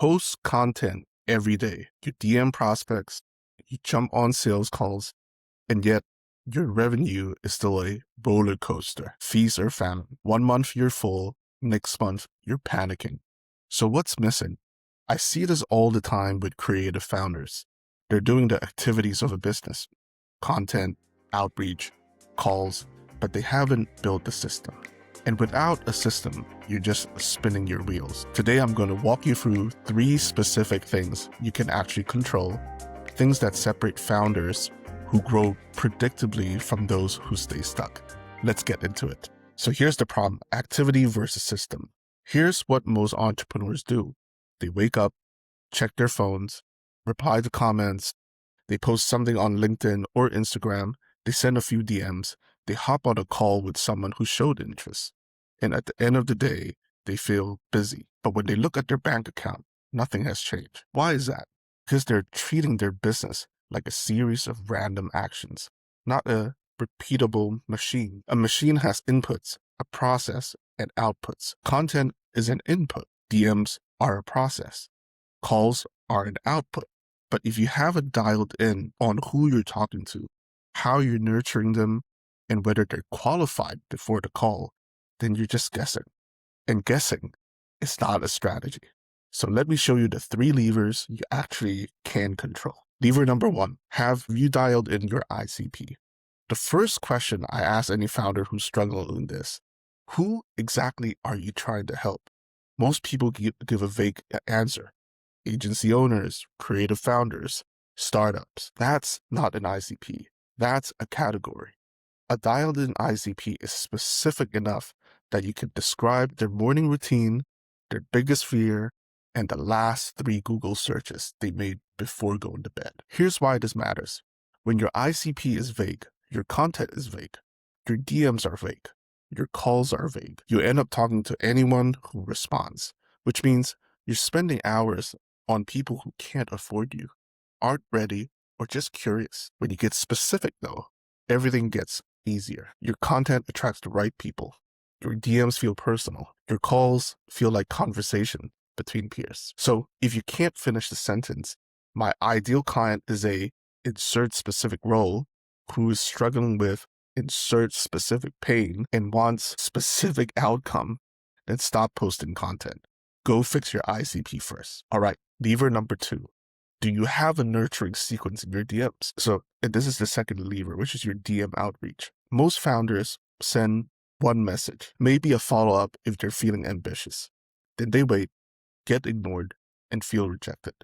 Post content every day. You DM prospects, you jump on sales calls, and yet your revenue is still a roller coaster. Feast or famine. 1 month you're full, next month you're panicking. So what's missing? I see this all the time with creative founders. They're doing the activities of a business, content, outreach, calls, but they haven't built the system. And without a system, you're just spinning your wheels. Today, I'm going to walk you through 3 specific things you can actually control, things that separate founders who grow predictably from those who stay stuck. Let's get into it. So here's the problem: activity versus system. Here's what most entrepreneurs do. They wake up, check their phones, reply to comments, they post something on LinkedIn or Instagram, they send a few DMs, they hop on a call with someone who showed interest. And at the end of the day, they feel busy. But when they look at their bank account, nothing has changed. Why is that? Because they're treating their business like a series of random actions, not a repeatable machine. A machine has inputs, a process, and outputs. Content is an input. DMs are a process. Calls are an output. But if you haven't dialed in on who you're talking to, how you're nurturing them, and whether they're qualified before the call, then you're just guessing. And guessing is not a strategy. So let me show you the 3 levers you actually can control. Lever number 1, have you dialed in your ICP? The first question I ask any founder who's struggling with this: who exactly are you trying to help? Most people give a vague answer. Agency owners, creative founders, startups. That's not an ICP. That's a category. A dialed-in ICP is specific enough that you can describe their morning routine, their biggest fear, and the last 3 Google searches they made before going to bed. Here's why this matters. When your ICP is vague, your content is vague, your DMs are vague, your calls are vague, you end up talking to anyone who responds, which means you're spending hours on people who can't afford you, aren't ready, or just curious. When you get specific, though, everything gets easier. Your content attracts the right people. Your DMs feel personal. Your calls feel like conversation between peers. So if you can't finish the sentence, my ideal client is a insert specific role who is struggling with insert specific pain and wants specific outcome, then stop posting content. Go fix your ICP first. All right, lever number 2. Do you have a nurturing sequence in your DMs? So this is the second lever, which is your DM outreach. Most founders send one message, maybe a follow-up if they're feeling ambitious. Then they wait, get ignored, and feel rejected.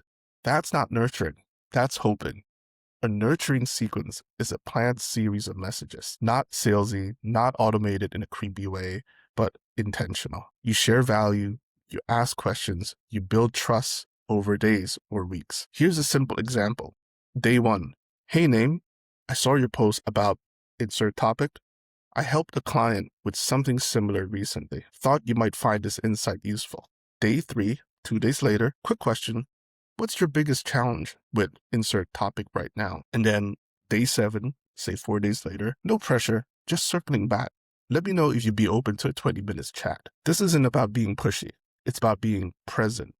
That's not nurturing. That's hoping. A nurturing sequence is a planned series of messages, not salesy, not automated in a creepy way, but intentional. You share value, you ask questions, you build trust over days or weeks. Here's a simple example. Day 1. Hey, name, I saw your post about insert topic. I helped a client with something similar recently. Thought you might find this insight useful. Day 3, 2 days later, quick question. What's your biggest challenge with insert topic right now? And then day 7, say 4 days later, no pressure, just circling back. Let me know if you'd be open to a 20 minutes chat. This isn't about being pushy. It's about being present.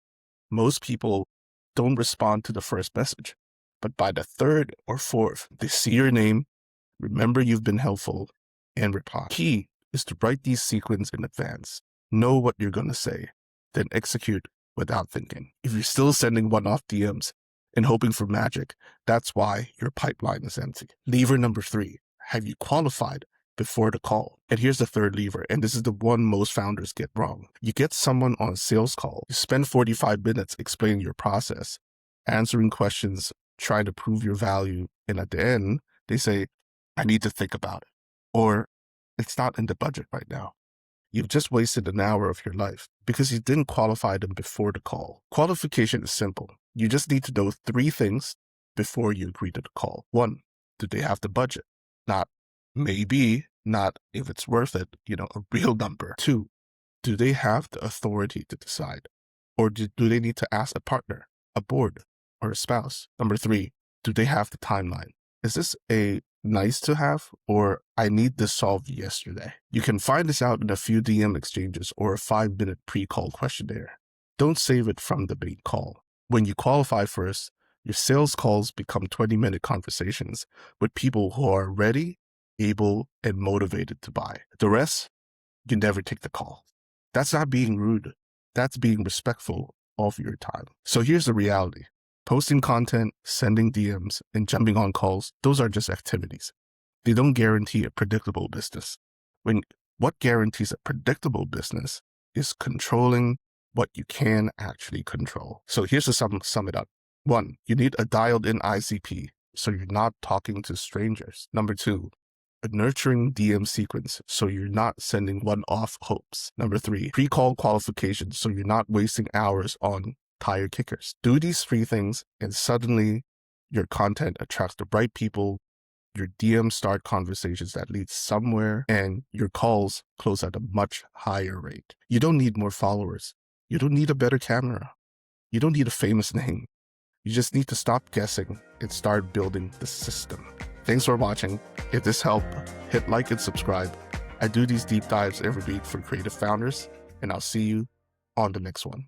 Most people don't respond to the first message, but by the 3rd or 4th, they see your name, remember you've been helpful, and reply. Key is to write these sequences in advance. Know what you're going to say, then execute without thinking. If you're still sending one-off DMs and hoping for magic, that's why your pipeline is empty. Lever number 3, have you qualified before the call? And here's the 3rd lever, and this is the one most founders get wrong. You get someone on a sales call, you spend 45 minutes explaining your process, answering questions, trying to prove your value, and at the end, they say, I need to think about it, or it's not in the budget right now. You've just wasted an hour of your life because you didn't qualify them before the call. Qualification is simple. You just need to know 3 things before you agree to the call. 1, do they have the budget? Not maybe, not if it's worth it, a real number. 2, do they have the authority to decide? Or do they need to ask a partner, a board, or a spouse? Number 3, do they have the timeline? Is this a nice to have, or I need this solved yesterday? You can find this out in a few DM exchanges or a 5-minute pre-call questionnaire. Don't save it from the main call. When you qualify first, your sales calls become 20-minute conversations with people who are ready, able, and motivated to buy. The rest, you never take the call. That's not being rude. That's being respectful of your time. So here's the reality. Posting content, sending DMs, and jumping on calls, those are just activities. They don't guarantee a predictable business. What guarantees a predictable business is controlling what you can actually control. So here's to sum it up. 1, you need a dialed-in ICP, so you're not talking to strangers. Number 2, a nurturing DM sequence, so you're not sending one-off hopes. Number 3, pre-call qualification, so you're not wasting hours on tire kickers. Do these 3 things, and suddenly your content attracts the right people, your DMs start conversations that lead somewhere, and your calls close at a much higher rate. You don't need more followers. You don't need a better camera. You don't need a famous name. You just need to stop guessing and start building the system. Thanks for watching. If this helped, hit like and subscribe. I do these deep dives every week for creative founders, and I'll see you on the next one.